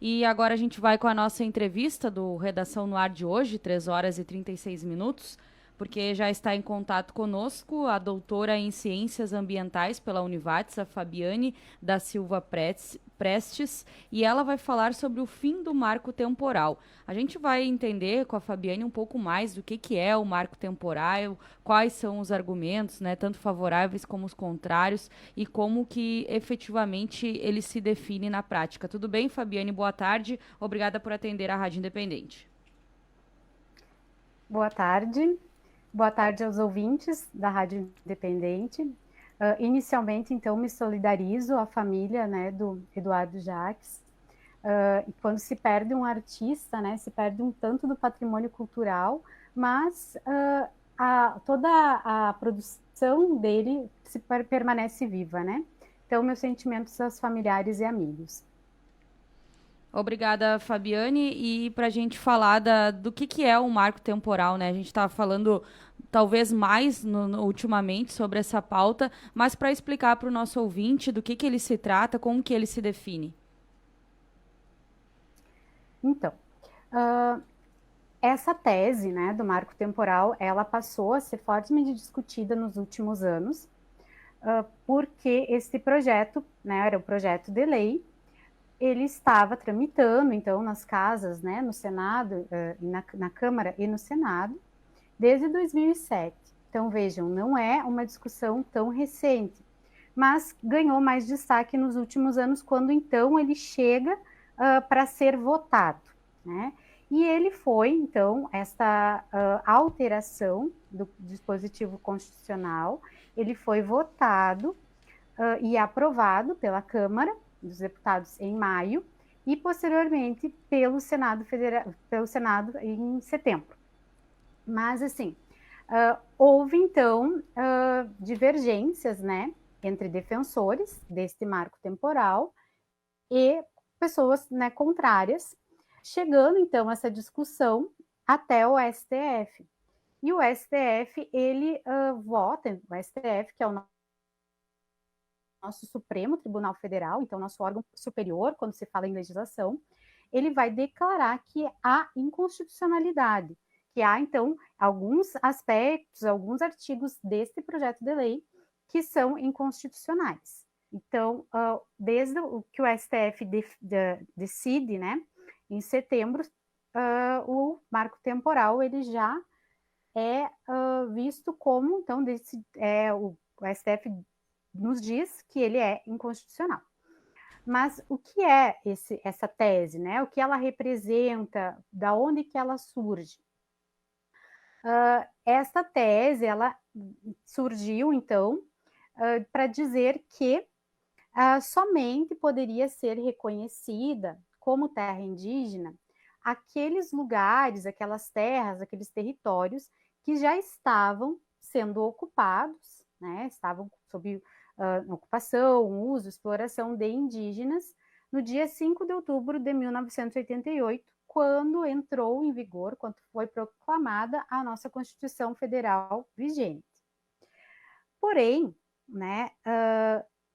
E agora a gente vai com a nossa entrevista do Redação no Ar de hoje, 3 horas e 36 minutos, porque já está em contato conosco a doutora em Ciências Ambientais pela Univates, a Fabiane da Silva Prestes, e ela vai falar sobre o fim do marco temporal. A gente vai entender com a Fabiane um pouco mais do que é o marco temporal, quais são os argumentos, né, tanto favoráveis como os contrários, e como que efetivamente ele se define na prática. Tudo bem, Fabiane? Boa tarde. Obrigada por atender a Rádio Independente. Boa tarde. Boa tarde aos ouvintes da Rádio Independente. Inicialmente, então, me solidarizo à família, né, do Eduardo Jacques. E quando se perde um artista, né, se perde um tanto do patrimônio cultural, mas toda a produção dele permanece viva, né? Então, meus sentimentos aos familiares e amigos. Obrigada, Fabiane. E para a gente falar do que é um marco temporal, né? A gente está falando talvez mais ultimamente sobre essa pauta, mas para explicar para o nosso ouvinte do que ele se trata, como que ele se define. Então, essa tese, né, do marco temporal, ela passou a ser fortemente discutida nos últimos anos, porque esse projeto, né, era o projeto de lei, ele estava tramitando, então, nas casas, né, no Senado, na Câmara e no Senado, desde 2007. Então, vejam, não é uma discussão tão recente, mas ganhou mais destaque nos últimos anos, quando, então, ele chega para ser votado, né? E ele foi, então, esta alteração do dispositivo constitucional, ele foi votado e aprovado pela Câmara dos Deputados em maio e posteriormente pelo Senado Federal, pelo Senado em setembro. Mas assim, houve então divergências, né, entre defensores deste marco temporal e pessoas, né, contrárias, chegando então essa discussão até o STF. E o STF, ele vota, o STF, que é o nosso Supremo Tribunal Federal, então nosso órgão superior, quando se fala em legislação, ele vai declarar que há inconstitucionalidade, que há, então, alguns aspectos, alguns artigos deste projeto de lei que são inconstitucionais. Então, desde o que o STF decide, né, em setembro, o marco temporal, ele já é visto como, então, o STF nos diz que ele é inconstitucional. Mas o que é essa tese, né? O que ela representa? Da onde que ela surge? Essa tese, ela surgiu, então, para dizer que somente poderia ser reconhecida como terra indígena aqueles lugares, aquelas terras, aqueles territórios que já estavam sendo ocupados, né? Estavam sob ocupação, uso, exploração de indígenas, no dia 5 de outubro de 1988, quando entrou em vigor, quando foi proclamada a nossa Constituição Federal vigente. Porém, né,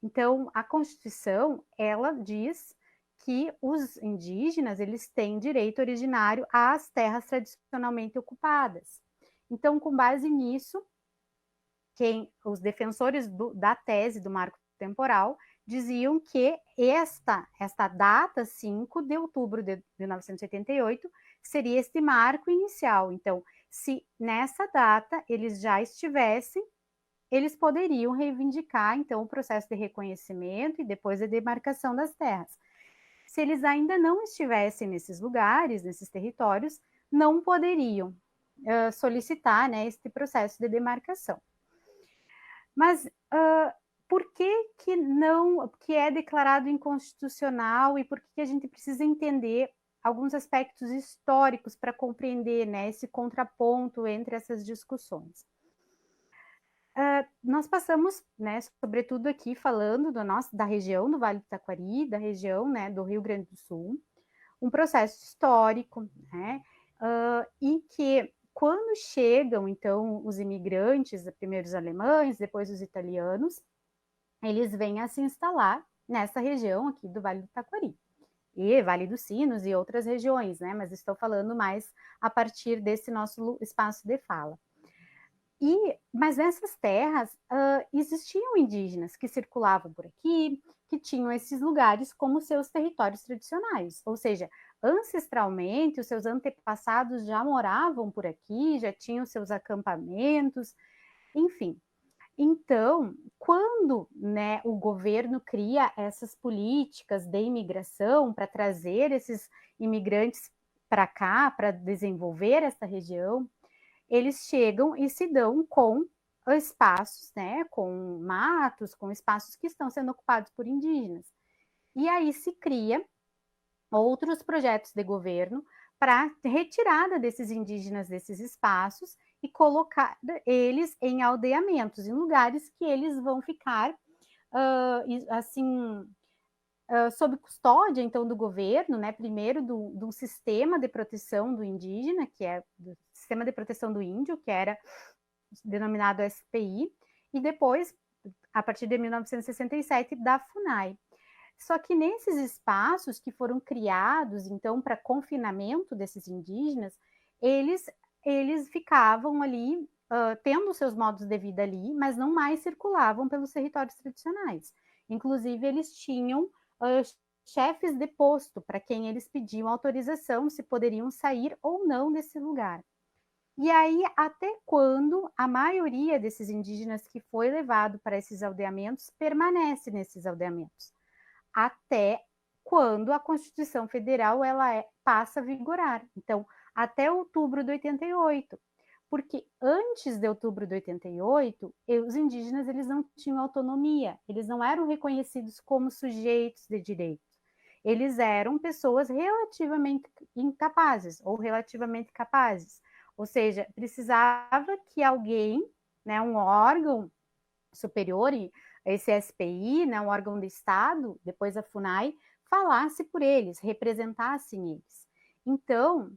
então, a Constituição, ela diz que os indígenas, eles têm direito originário às terras tradicionalmente ocupadas. Então, com base nisso, os defensores da tese do marco temporal diziam que esta data, 5 de outubro de 1988, seria este marco inicial. Então, se nessa data eles já estivessem, eles poderiam reivindicar, então, o processo de reconhecimento e depois a demarcação das terras. Se eles ainda não estivessem nesses lugares, nesses territórios, não poderiam solicitar, né, este processo de demarcação. Mas por que não, que é declarado inconstitucional e por que a gente precisa entender alguns aspectos históricos para compreender, né, esse contraponto entre essas discussões? Nós passamos, né, sobretudo aqui falando da região do Vale do Taquari, da região, né, do Rio Grande do Sul, um processo histórico, né, e que quando chegam, então, os imigrantes, primeiro os alemães, depois os italianos, eles vêm a se instalar nessa região aqui do Vale do Taquari. e Vale dos Sinos e outras regiões, né? Mas estou falando mais a partir desse nosso espaço de fala. Mas nessas terras existiam indígenas que circulavam por aqui, que tinham esses lugares como seus territórios tradicionais, ou seja, ancestralmente os seus antepassados já moravam por aqui, já tinham seus acampamentos, enfim. Então, quando, né, o governo cria essas políticas de imigração para trazer esses imigrantes para cá, para desenvolver essa região, eles chegam e se dão com espaços, né, com matos, com espaços que estão sendo ocupados por indígenas. E aí se cria outros projetos de governo para retirada desses indígenas desses espaços e colocar eles em aldeamentos, em lugares que eles vão ficar assim sob custódia então do governo, né? Primeiro de um sistema de proteção do indígena, que é do sistema de proteção do índio, que era denominado SPI, e depois, a partir de 1967, da FUNAI. Só que nesses espaços que foram criados, então, para confinamento desses indígenas, eles ficavam ali, tendo seus modos de vida ali, mas não mais circulavam pelos territórios tradicionais. Inclusive, eles tinham chefes de posto para quem eles pediam autorização se poderiam sair ou não desse lugar. E aí, até quando a maioria desses indígenas que foi levado para esses aldeamentos permanece nesses aldeamentos? Até quando a Constituição Federal passa a vigorar. Então, até outubro de 88. Porque antes de outubro de 88, os indígenas eles não tinham autonomia, eles não eram reconhecidos como sujeitos de direito. Eles eram pessoas relativamente incapazes ou relativamente capazes. Ou seja, precisava que alguém, né, um órgão superior, esse SPI, né, um órgão do Estado, depois a FUNAI, falasse por eles, representassem eles. Então,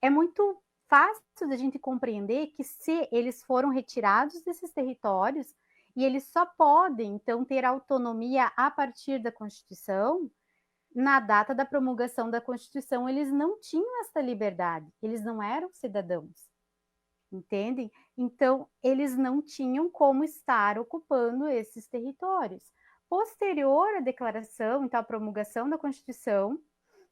é muito fácil da gente compreender que se eles foram retirados desses territórios e eles só podem, então, ter autonomia a partir da Constituição, na data da promulgação da Constituição, eles não tinham essa liberdade, eles não eram cidadãos, entendem? Então, eles não tinham como estar ocupando esses territórios. Posterior à declaração, então, à promulgação da Constituição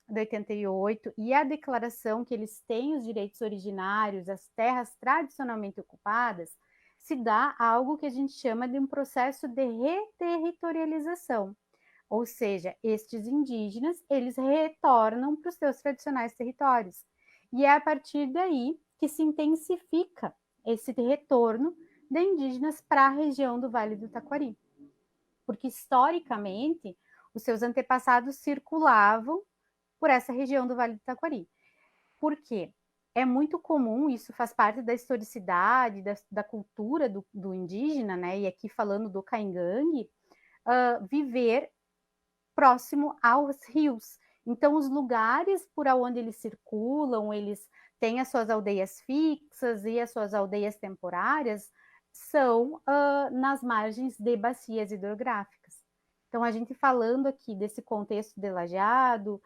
de 88 e a declaração que eles têm os direitos originários, as terras tradicionalmente ocupadas, se dá algo que a gente chama de um processo de reterritorialização. Ou seja, estes indígenas, eles retornam para os seus tradicionais territórios. E é a partir daí que se intensifica esse retorno de indígenas para a região do Vale do Taquari. Porque, historicamente, os seus antepassados circulavam por essa região do Vale do Taquari. Por quê? É muito comum, isso faz parte da historicidade, da cultura do indígena, né? E aqui falando do Caingangue, viver próximo aos rios. Então, os lugares por onde eles circulam, eles têm as suas aldeias fixas e as suas aldeias temporárias, são nas margens de bacias hidrográficas. Então, a gente falando aqui desse contexto de Lajeado,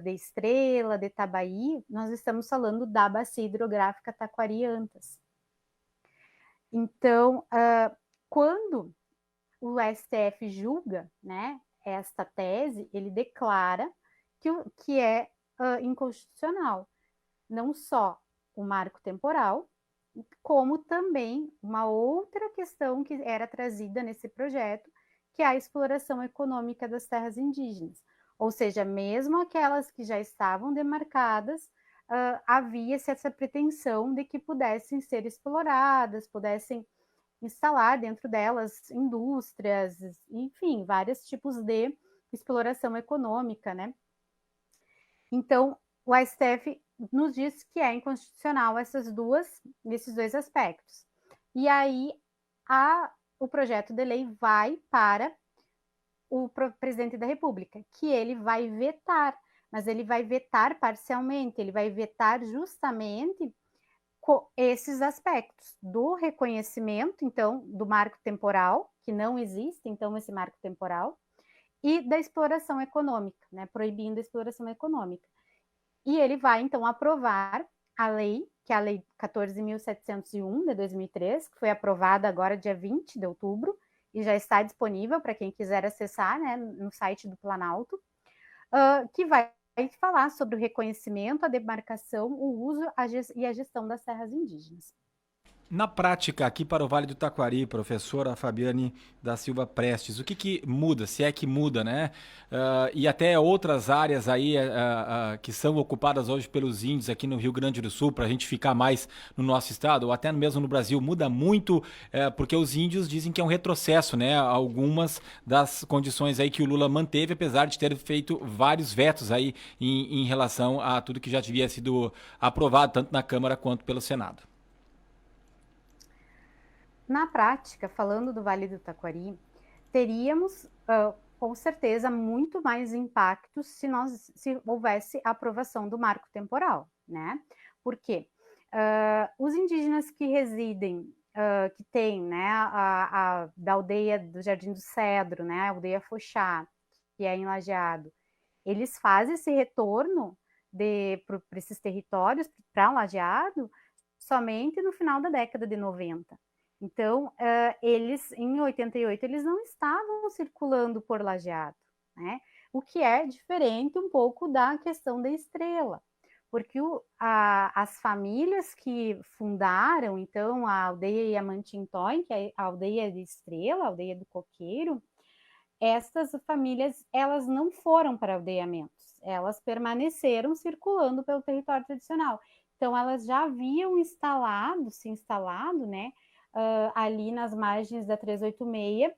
de Estrela, de Itabaí, nós estamos falando da bacia hidrográfica Taquari-Antas. Então, quando o STF julga, né, esta tese, ele declara que é inconstitucional, não só o marco temporal, como também uma outra questão que era trazida nesse projeto, que é a exploração econômica das terras indígenas. Ou seja, mesmo aquelas que já estavam demarcadas, havia-se essa pretensão de que pudessem ser exploradas, pudessem instalar dentro delas indústrias, enfim, vários tipos de exploração econômica, né? Então, o STF nos diz que é inconstitucional esses dois aspectos. E aí, o projeto de lei vai para o presidente da República, que ele vai vetar, mas ele vai vetar parcialmente, ele vai vetar justamente esses aspectos do reconhecimento, então, do marco temporal, que não existe, então, esse marco temporal, e da exploração econômica, né, proibindo a exploração econômica. E ele vai, então, aprovar a lei, que é a Lei 14.701, de 2003, que foi aprovada agora dia 20 de outubro, e já está disponível para quem quiser acessar, né, no site do Planalto, que vai falar sobre o reconhecimento, a demarcação, o uso e a gestão das terras indígenas. Na prática, aqui para o Vale do Taquari, professora Fabiane da Silva Prestes, o que muda, se é que muda, né? E até outras áreas aí que são ocupadas hoje pelos índios aqui no Rio Grande do Sul, para a gente ficar mais no nosso estado, ou até mesmo no Brasil, muda muito, porque os índios dizem que é um retrocesso, né? Algumas das condições aí que o Lula manteve, apesar de ter feito vários vetos aí em relação a tudo que já havia sido aprovado, tanto na Câmara quanto pelo Senado. Na prática, falando do Vale do Taquari, teríamos, com certeza, muito mais impactos se houvesse a aprovação do marco temporal, né? Por quê? Os indígenas que residem, que tem, né, da aldeia do Jardim do Cedro, né, a aldeia Foxá, que é em Lajeado, eles fazem esse retorno para esses territórios, para Lajeado, somente no final da década de 90. Então, eles, em 88, eles não estavam circulando por Lajeado, né? O que é diferente um pouco da questão da Estrela, porque as famílias que fundaram, então, a aldeia Yamantintói, que é a aldeia de Estrela, a aldeia do Coqueiro, estas famílias, elas não foram para aldeamentos, elas permaneceram circulando pelo território tradicional. Então, elas já haviam se instalado, né, ali nas margens da 386,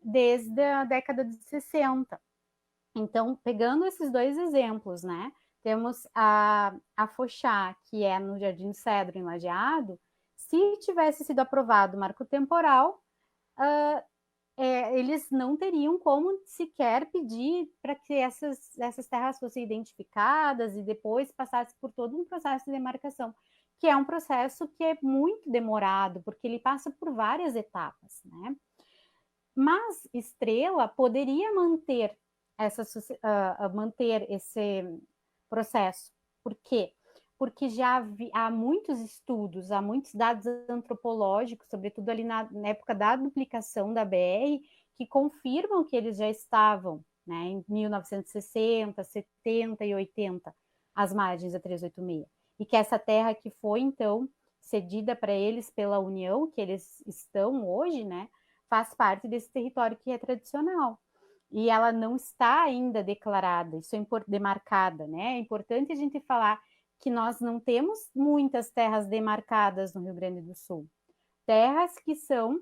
desde a década de 60. Então, pegando esses dois exemplos, né, temos a Foxá, que é no Jardim do Cedro, em Lajeado. Se tivesse sido aprovado o marco temporal, eles não teriam como sequer pedir para que essas terras fossem identificadas e depois passasse por todo um processo de demarcação, que é um processo que é muito demorado, porque ele passa por várias etapas, né? Mas Estrela poderia manter esse processo. Por quê? Porque já há muitos estudos, há muitos dados antropológicos, sobretudo ali na época da duplicação da BR, que confirmam que eles já estavam, né, em 1960, 70 e 80, às margens da 386. E que essa terra que foi, então, cedida para eles pela União, que eles estão hoje, né, faz parte desse território que é tradicional. E ela não está ainda declarada, isso é demarcada, né? É importante a gente falar que nós não temos muitas terras demarcadas no Rio Grande do Sul. Terras que são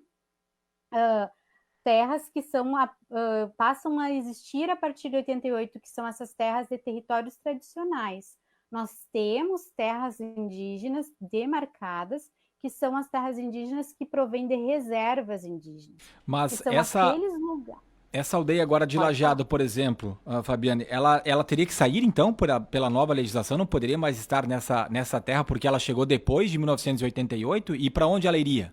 passam a existir a partir de 88, que são essas terras de territórios tradicionais. Nós temos terras indígenas demarcadas, que são as terras indígenas que provêm de reservas indígenas. Mas essa aldeia agora de Lajeado, por exemplo, Fabiane, ela teria que sair então pela nova legislação? Não poderia mais estar nessa terra porque ela chegou depois de 1988? E para onde ela iria?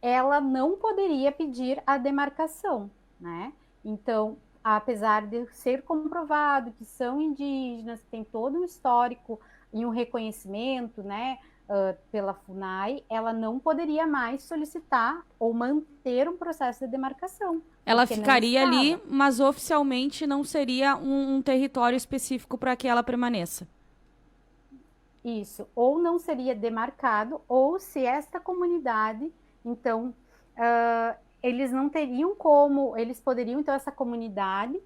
Ela não poderia pedir a demarcação, né? Então, apesar de ser comprovado que são indígenas, tem todo um histórico e um reconhecimento, né, pela FUNAI, ela não poderia mais solicitar ou manter um processo de demarcação. Ela ficaria ali, mas oficialmente não seria um território específico para que ela permaneça. Isso, ou não seria demarcado, ou se esta comunidade, então, eles não teriam como, eles poderiam, então, essa comunidade,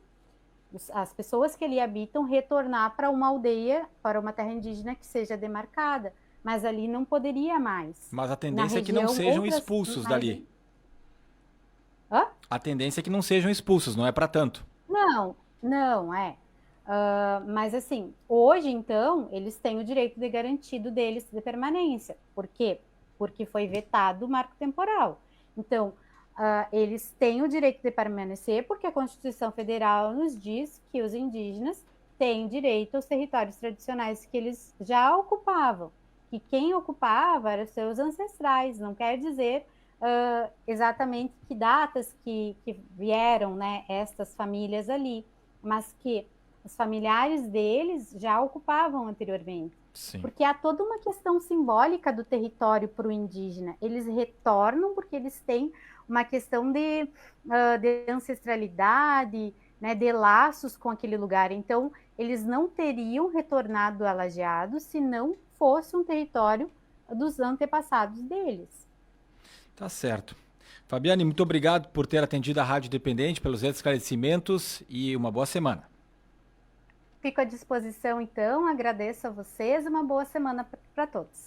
as pessoas que ali habitam, retornar para uma aldeia, para uma terra indígena que seja demarcada, mas ali não poderia mais. Mas a tendência é que não sejam expulsos dali. Hã? A tendência é que não sejam expulsos, não é para tanto. Não é. Mas assim, hoje então, eles têm o direito de garantido deles de permanência. Por quê? Porque foi vetado o marco temporal. Então, eles têm o direito de permanecer porque a Constituição Federal nos diz que os indígenas têm direito aos territórios tradicionais que eles já ocupavam. Que quem ocupava eram seus ancestrais, não quer dizer exatamente que datas que vieram, né, estas famílias ali, mas que os familiares deles já ocupavam anteriormente. Sim. Porque há toda uma questão simbólica do território para o indígena. Eles retornam porque eles têm uma questão de ancestralidade, né, de laços com aquele lugar. Então, eles não teriam retornado a Lajeado se não fosse um território dos antepassados deles. Tá certo. Fabiane, muito obrigado por ter atendido a Rádio Independente, pelos esclarecimentos e uma boa semana. Fico à disposição, então, agradeço a vocês, uma boa semana para todos.